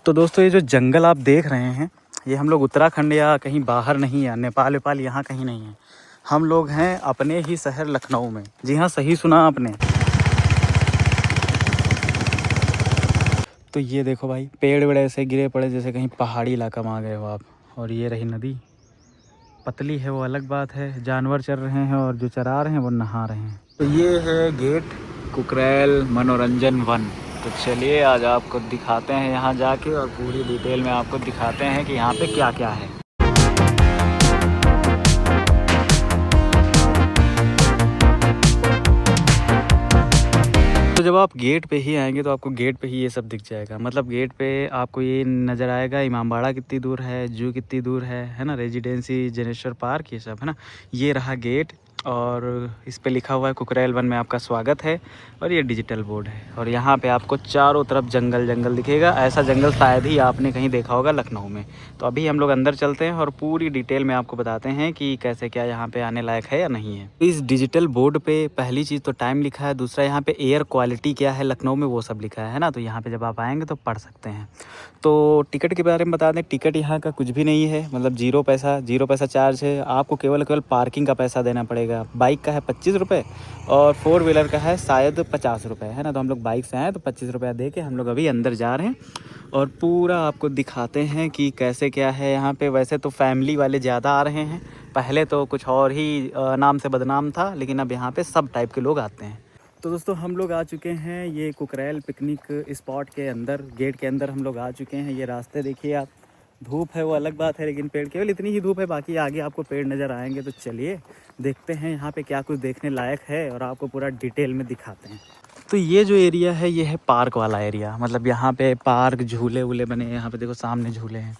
तो दोस्तों ये जो जंगल आप देख रहे हैं, ये हम लोग उत्तराखंड या कहीं बाहर नहीं है, नेपाल वेपाल यहाँ कहीं नहीं है। हम लोग हैं अपने ही शहर लखनऊ में। जी हाँ, सही सुना आपने। तो ये देखो भाई, पेड़ वेड़ ऐसे गिरे पड़े जैसे कहीं पहाड़ी इलाका में आ गए हो आप। और ये रही नदी, पतली है वो अलग बात है, जानवर चर रहे हैं और जो चरा रहे हैं वो नहा रहे हैं। तो ये है गेट कुकरेल मनोरंजन वन। तो चलिए आज आपको दिखाते हैं यहाँ जाके, और पूरी डिटेल में आपको दिखाते हैं कि यहाँ पे क्या क्या है। तो जब आप गेट पे ही आएंगे तो आपको गेट पे ही ये सब दिख जाएगा। मतलब गेट पे आपको ये नज़र आएगा इमामबाड़ा कितनी दूर है, जू कितनी दूर है ना, रेजिडेंसी, जनेश्वर पार्क, ये सब है ना। ये रहा गेट, और इस पे लिखा हुआ है कुकरेल वन में आपका स्वागत है। और ये डिजिटल बोर्ड है, और यहाँ पे आपको चारों तरफ जंगल जंगल दिखेगा। ऐसा जंगल शायद ही आपने कहीं देखा होगा लखनऊ में। तो अभी हम लोग अंदर चलते हैं और पूरी डिटेल में आपको बताते हैं कि कैसे क्या यहाँ पे आने लायक है या नहीं है। इस डिजिटल बोर्ड पे पहली चीज़ तो टाइम लिखा है, दूसरा यहाँ पे एयर क्वालिटी क्या है लखनऊ में वो सब लिखा है ना। तो यहाँ पे जब आप आएंगे तो पढ़ सकते हैं। तो टिकट के बारे में बता दें, टिकट यहाँ का कुछ भी नहीं है, मतलब जीरो पैसा चार्ज है। आपको केवल पार्किंग का पैसा देना पड़ेगा। बाइक का है 25 रुपये और 4 व्हीलर का है शायद 50 रुपये, है ना। तो हम लोग बाइक से आए तो 25 रुपया दे के हम लोग अभी अंदर जा रहे हैं, और पूरा आपको दिखाते हैं कि कैसे क्या है यहाँ पे। वैसे तो फैमिली वाले ज़्यादा आ रहे हैं, पहले तो कुछ और ही नाम से बदनाम था, लेकिन अब यहाँ पे सब टाइप के लोग आते हैं। तो दोस्तों हम लोग आ चुके हैं ये कुकरेल पिकनिक स्पॉट के अंदर, गेट के अंदर हम लोग आ चुके हैं। ये रास्ते देखिए आप, धूप है वो अलग बात है, लेकिन पेड़ केवल इतनी ही धूप है, बाकी आगे आपको पेड़ नज़र आएंगे। तो चलिए देखते हैं यहाँ पे क्या कुछ देखने लायक है, और आपको पूरा डिटेल में दिखाते हैं। तो ये जो एरिया है ये है पार्क वाला एरिया। मतलब यहाँ पे पार्क, झूले वूले बने हैं। यहाँ पे देखो सामने झूले हैं,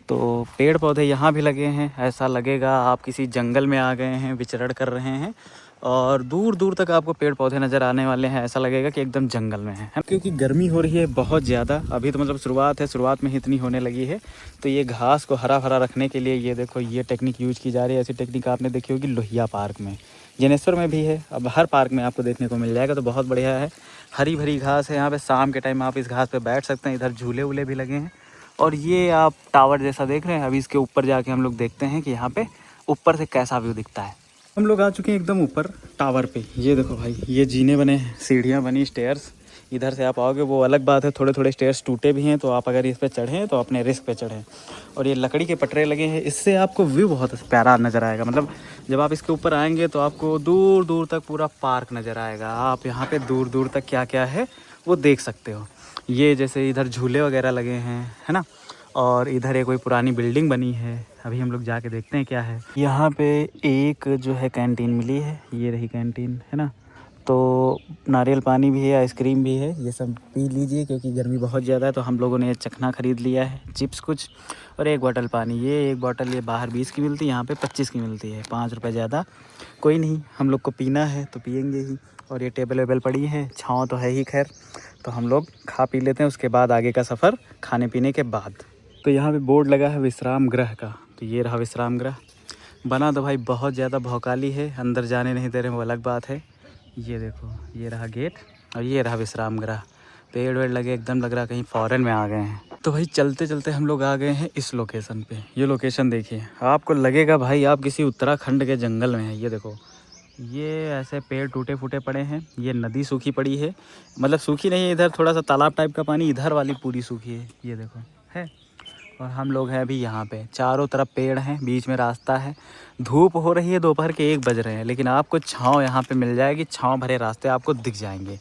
तो पेड़ पौधे यहाँ भी लगे हैं। ऐसा लगेगा आप किसी जंगल में आ गए हैं, विचरण कर रहे हैं, और दूर दूर तक आपको पेड़ पौधे नज़र आने वाले हैं। ऐसा लगेगा कि एकदम जंगल में है। क्योंकि गर्मी हो रही है बहुत ज़्यादा अभी, तो मतलब शुरुआत है, शुरुआत में ही इतनी होने लगी है। तो ये घास को हरा भरा रखने के लिए ये देखो ये टेक्निक यूज़ की जा रही है। ऐसी टेक्निक आपने देखी होगी लोहिया पार्क में, जनेश्वर में भी है, अब हर पार्क में आपको देखने को मिल जाएगा। तो बहुत बढ़िया है, हरी भरी घास है यहाँ पे। शाम के टाइम आप इस घास पे बैठ सकते हैं। इधर झूले वूले भी लगे हैं, और ये आप टावर जैसा देख रहे हैं। अभी इसके ऊपर जाके हम लोग देखते हैं कि यहाँ पे ऊपर से कैसा व्यू दिखता है। हम लोग आ चुके हैं एकदम ऊपर टावर पे। ये देखो भाई, ये जीने बने हैं, सीढ़ियाँ बनी, स्टेयर्स। इधर से आप आओगे वो अलग बात है, थोड़े थोड़े स्टेयर्स टूटे भी हैं, तो आप अगर इस पे चढ़ें तो अपने रिस्क पे चढ़ें। और ये लकड़ी के पटरे लगे हैं, इससे आपको व्यू बहुत प्यारा नज़र आएगा। मतलब जब आप इसके ऊपर आएंगे तो आपको दूर दूर तक पूरा पार्क नज़र आएगा। आप यहाँ पे दूर दूर तक क्या क्या है वो देख सकते हो। ये जैसे इधर झूले वगैरह लगे हैं, है ना। और इधर एक कोई पुरानी बिल्डिंग बनी है, अभी हम लोग जाके देखते हैं क्या है। यहाँ पे एक जो है कैंटीन मिली है, ये रही कैंटीन, है ना। तो नारियल पानी भी है, आइसक्रीम भी है, ये सब पी लीजिए क्योंकि गर्मी बहुत ज़्यादा है। तो हम लोगों ने चखना ख़रीद लिया है, चिप्स कुछ, और एक बोतल पानी। ये एक बोतल ये बाहर 20 की मिलती है, यहाँ पे 25 की मिलती है, 5 रुपये ज़्यादा। कोई नहीं, हम लोग को पीना है तो पियेंगे ही। और ये टेबल वेबल पड़ी है, छाँव तो है ही खैर। तो हम लोग खा पी लेते हैं, उसके बाद आगे का सफ़र खाने पीने के बाद। तो यहाँ पे बोर्ड लगा है विश्राम गृह का। तो ये रहा विश्राम गृह। बना तो भाई बहुत ज़्यादा भौकाली है, अंदर जाने नहीं दे रहे वो अलग बात है। ये देखो ये रहा गेट, और ये रहा विश्राम गृह। पेड़ वेड़ लगे, एकदम लग रहा कहीं फॉरेन में आ गए हैं। तो भाई चलते चलते हम लोग आ गए हैं इस लोकेशन पे। ये लोकेशन देखिए, आपको लगेगा भाई आप किसी उत्तराखंड के जंगल में हैं। ये देखो, ये ऐसे पेड़ टूटे फूटे पड़े हैं, ये नदी सूखी पड़ी है। मतलब सूखी नहीं है, इधर थोड़ा सा तालाब टाइप का पानी, इधर वाली पूरी सूखी है। ये देखो है। और हम लोग हैं अभी यहाँ पे, चारों तरफ पेड़ हैं, बीच में रास्ता है। धूप हो रही है, दोपहर के 1 बज रहे हैं, लेकिन आपको छाँव यहाँ पे मिल जाएगी। छाँव भरे रास्ते आपको दिख जाएंगे।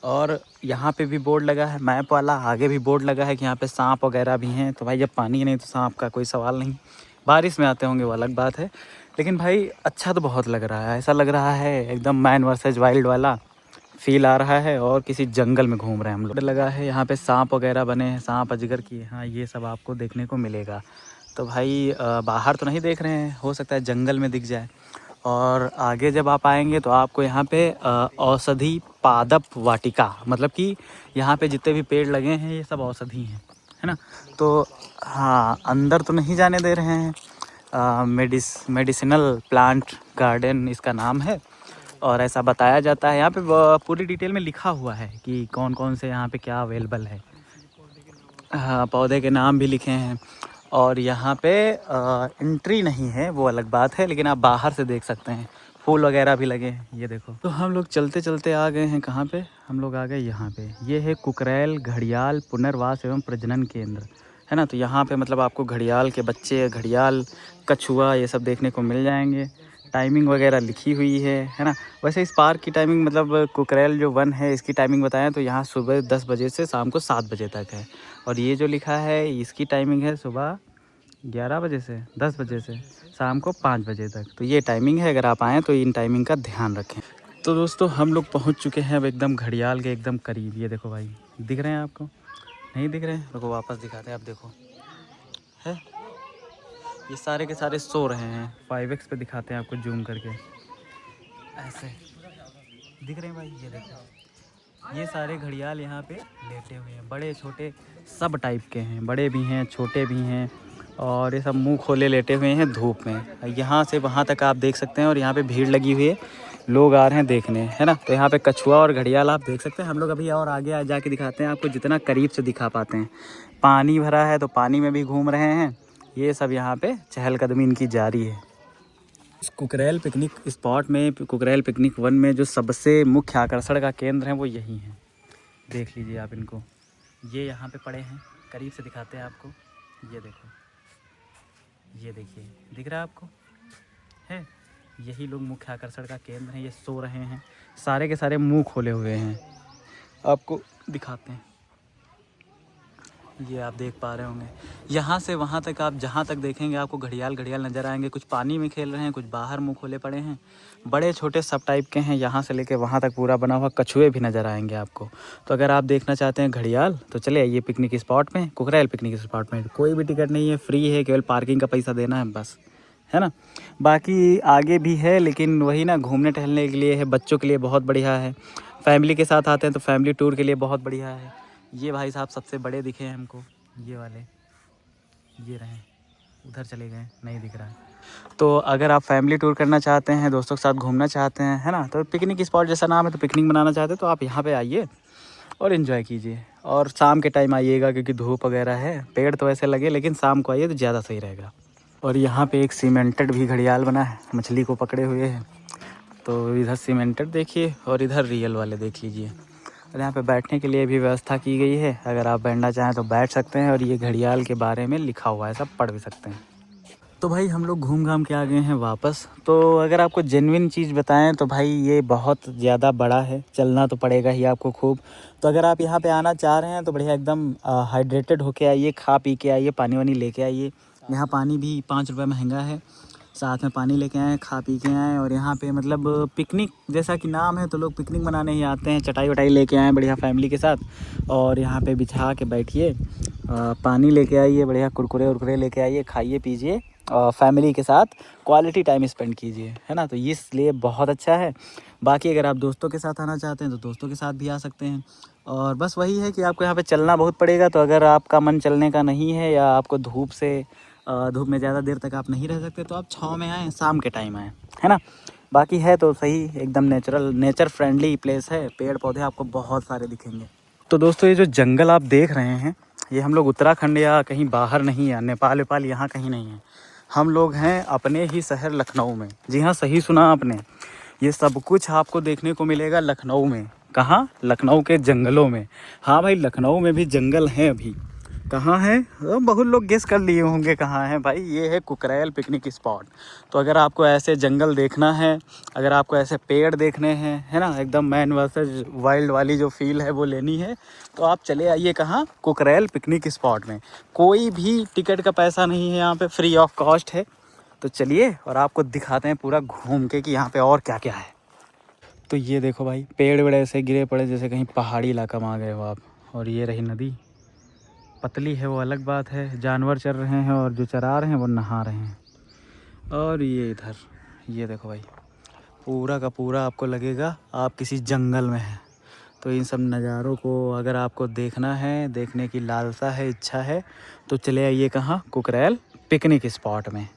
और यहाँ पे भी बोर्ड लगा है मैप वाला, आगे भी बोर्ड लगा है कि यहाँ पे सांप वगैरह भी हैं। तो भाई जब पानी नहीं तो सांप का कोई सवाल नहीं। बारिश में आते होंगे वो अलग बात है, लेकिन भाई अच्छा तो बहुत लग रहा है। ऐसा लग रहा है एकदम मैन वर्सेस वाइल्ड वाला फील आ रहा है, और किसी जंगल में घूम रहे हैं हम लोग। लगा है यहाँ पे सांप वगैरह बने हैं, सांप अजगर की, हाँ ये सब आपको देखने को मिलेगा। तो भाई बाहर तो नहीं देख रहे हैं, हो सकता है जंगल में दिख जाए। और आगे जब आप आएंगे तो आपको यहाँ पे औषधि पादप वाटिका, मतलब कि यहाँ पे जितने भी पेड़ लगे हैं ये सब औषधि हैं, है ना। तो हाँ, अंदर तो नहीं जाने दे रहे हैं। मेडिसिनल प्लांट गार्डन इसका नाम है, और ऐसा बताया जाता है। यहाँ पे पूरी डिटेल में लिखा हुआ है कि कौन कौन से यहाँ पे क्या अवेलेबल है। हाँ, पौधे के नाम भी लिखे हैं। और यहाँ पे एंट्री नहीं है, वो अलग बात है, लेकिन आप बाहर से देख सकते हैं। फूल वगैरह भी लगे हैं, ये देखो। तो हम लोग चलते चलते आ गए हैं कहाँ पे, हम लोग आ गए यहाँ पे। ये है कुकरैल घड़ियाल पुनर्वास एवं प्रजनन केंद्र, है ना। तो यहाँ पे मतलब आपको घड़ियाल के बच्चे, घड़ियाल, कछुआ, ये सब देखने को मिल जाएंगे। टाइमिंग वगैरह लिखी हुई है ना। वैसे इस पार्क की टाइमिंग मतलब कुकरैल जो वन है इसकी टाइमिंग बताएं तो यहाँ सुबह 10 बजे से शाम को 7 बजे तक है। और ये जो लिखा है इसकी टाइमिंग है सुबह 11 बजे से 10 बजे से शाम को 5 बजे तक। तो ये टाइमिंग है, अगर आप आएँ तो इन टाइमिंग का ध्यान रखें। तो दोस्तों हम लोग पहुँच चुके हैं अब एकदम घड़ियाल के एकदम करीब। ये देखो भाई, दिख रहे हैं आपको? नहीं दिख रहे हैं? रुको वापस दिखाते हैं। आप देखो, है ये सारे के सारे सो रहे हैं। 5x पे दिखाते हैं आपको जूम करके, ऐसे दिख रहे हैं भाई। ये देखो, ये सारे घड़ियाल यहाँ पे लेटे हुए हैं, बड़े छोटे सब टाइप के हैं, बड़े भी हैं छोटे भी हैं। और ये सब मुंह खोले लेटे हुए हैं धूप में। यहाँ से वहाँ तक आप देख सकते हैं। और यहाँ पे भीड़ लगी हुई है, लोग आ रहे हैं देखने, है ना। तो यहाँ पे कछुआ और घड़ियाल आप देख सकते हैं। हम लोग अभी और आगे जाके दिखाते हैं आपको, जितना करीब से दिखा पाते हैं। पानी भरा है तो पानी में भी घूम रहे हैं। ये सब यहाँ पे चहलकदमी इनकी जारी है। इस कुकरैल पिकनिक स्पॉट में, कुकरैल पिकनिक वन में जो सबसे मुख्य आकर्षण का केंद्र है वो यही है। देख लीजिए आप इनको, ये यहाँ पे पड़े हैं। करीब से दिखाते हैं आपको, ये देखो, ये देखिए, दिख रहा है आपको? है, यही लोग मुख्य आकर्षण का केंद्र हैं। ये सो रहे हैं, सारे के सारे मुंह खोले हुए हैं। आपको दिखाते हैं, ये आप देख पा रहे होंगे। यहाँ से वहाँ तक आप जहाँ तक देखेंगे आपको घड़ियाल घड़ियाल नज़र आएंगे। कुछ पानी में खेल रहे हैं, कुछ बाहर मुंह खोले पड़े हैं, बड़े छोटे सब टाइप के हैं। यहाँ से लेके वहाँ तक पूरा बना हुआ। कछुए भी नज़र आएंगे आपको। तो अगर आप देखना चाहते हैं घड़ियाल तो चले आइए पिकनिक स्पॉट में, कुकरैल पिकनिक स्पॉट में। कोई भी टिकट नहीं है, फ्री है, केवल पार्किंग का पैसा देना है बस, है ना। बाकी आगे भी है, लेकिन वही ना, घूमने टहलने के लिए है, बच्चों के लिए बहुत बढ़िया है। फैमिली के साथ आते हैं तो फैमिली टूर के लिए बहुत बढ़िया है। ये भाई साहब सबसे बड़े दिखे हैं हमको, ये वाले, ये रहे। उधर चले गए, नहीं दिख रहा है। तो अगर आप फैमिली टूर करना चाहते हैं, दोस्तों के साथ घूमना चाहते हैं, है ना, तो पिकनिक स्पॉट जैसा नाम है, तो पिकनिक मनाना चाहते हैं तो आप यहाँ पे आइए और इन्जॉय कीजिए। और शाम के टाइम आइएगा, क्योंकि धूप वगैरह है। पेड़ तो ऐसे लगे, लेकिन शाम को आइए तो ज़्यादा सही रहेगा। और यहाँ पे एक सीमेंटेड भी घड़ियाल बना है, मछली को पकड़े हुए हैं। तो इधर सीमेंटेड देखिए और इधर रियल वाले देख लीजिए। और यहाँ पे बैठने के लिए भी व्यवस्था की गई है, अगर आप बैठना चाहें तो बैठ सकते हैं। और ये घड़ियाल के बारे में लिखा हुआ है, सब पढ़ भी सकते हैं। तो भाई हम लोग घूम घाम के आ गए हैं वापस। तो अगर आपको जेन्युइन चीज़ बताएं तो भाई ये बहुत ज़्यादा बड़ा है, चलना तो पड़ेगा ही आपको खूब। तो अगर आप यहाँ पे आना चाह रहे हैं तो बढ़िया एकदम हाइड्रेटेड होके आइए, खा पी के आइए, पानी वानी लेके आइए। यहाँ पानी भी 5 रुपये महंगा है, साथ में पानी लेके आएँ, खा पी के आएँ। और यहाँ पे मतलब पिकनिक जैसा कि नाम है, तो लोग पिकनिक मनाने ही आते हैं। चटाई वटाई लेके आएँ बढ़िया फैमिली के साथ, और यहाँ पे बिछा के बैठिए, पानी लेके आइए, बढ़िया कुरकुरे उरकुरे लेके आइए, खाइए पीजिए, फैमिली के साथ क्वालिटी टाइम स्पेंड कीजिए, है ना। तो इसलिए बहुत अच्छा है। बाकी अगर आप दोस्तों के साथ आना चाहते हैं तो दोस्तों के साथ भी आ सकते हैं। और बस वही है कि आपको यहाँ पे चलना बहुत पड़ेगा। तो अगर आपका मन चलने का नहीं है, या आपको धूप में ज़्यादा देर तक आप नहीं रह सकते, तो आप छाँव में आएँ, शाम के टाइम आएँ, है ना। बाकी है तो सही, एकदम नेचर फ्रेंडली प्लेस है। पेड़ पौधे आपको बहुत सारे दिखेंगे। तो दोस्तों ये जो जंगल आप देख रहे हैं, ये हम लोग उत्तराखंड या कहीं बाहर नहीं है, नेपाल वेपाल यहाँ कहीं नहीं है। हम लोग हैं अपने ही शहर लखनऊ में। जी हाँ, सही सुना आपने। ये सब कुछ आपको देखने को मिलेगा लखनऊ में। कहाँ? लखनऊ के जंगलों में। हाँ भाई, लखनऊ में भी जंगल हैं अभी। कहाँ है? बहुत लोग गेस कर लिए होंगे कहाँ है भाई। ये है कुकरैल पिकनिक स्पॉट। तो अगर आपको ऐसे जंगल देखना है, अगर आपको ऐसे पेड़ देखने हैं, है ना, एकदम मैन वर्सेस वाइल्ड वाली जो फील है वो लेनी है, तो आप चले आइए कहाँ? कुकरैल पिकनिक स्पॉट में। कोई भी टिकट का पैसा नहीं है यहाँ पे, फ्री ऑफ कॉस्ट है। तो चलिए और आपको दिखाते हैं पूरा घूम के कि यहाँ पे और क्या क्या है। तो ये देखो भाई, पेड़ वेड़ ऐसे गिरे पड़े जैसे कहीं पहाड़ी इलाका में आ गए हो आप। और ये रही नदी, पतली है वो अलग बात है। जानवर चर रहे हैं और जो चरा रहे हैं वो नहा रहे हैं। और ये इधर, ये देखो भाई, पूरा का पूरा आपको लगेगा आप किसी जंगल में हैं। तो इन सब नज़ारों को अगर आपको देखना है, देखने की लालसा है, इच्छा है, तो चले आइए कहाँ? कुकरैल पिकनिक स्पॉट में।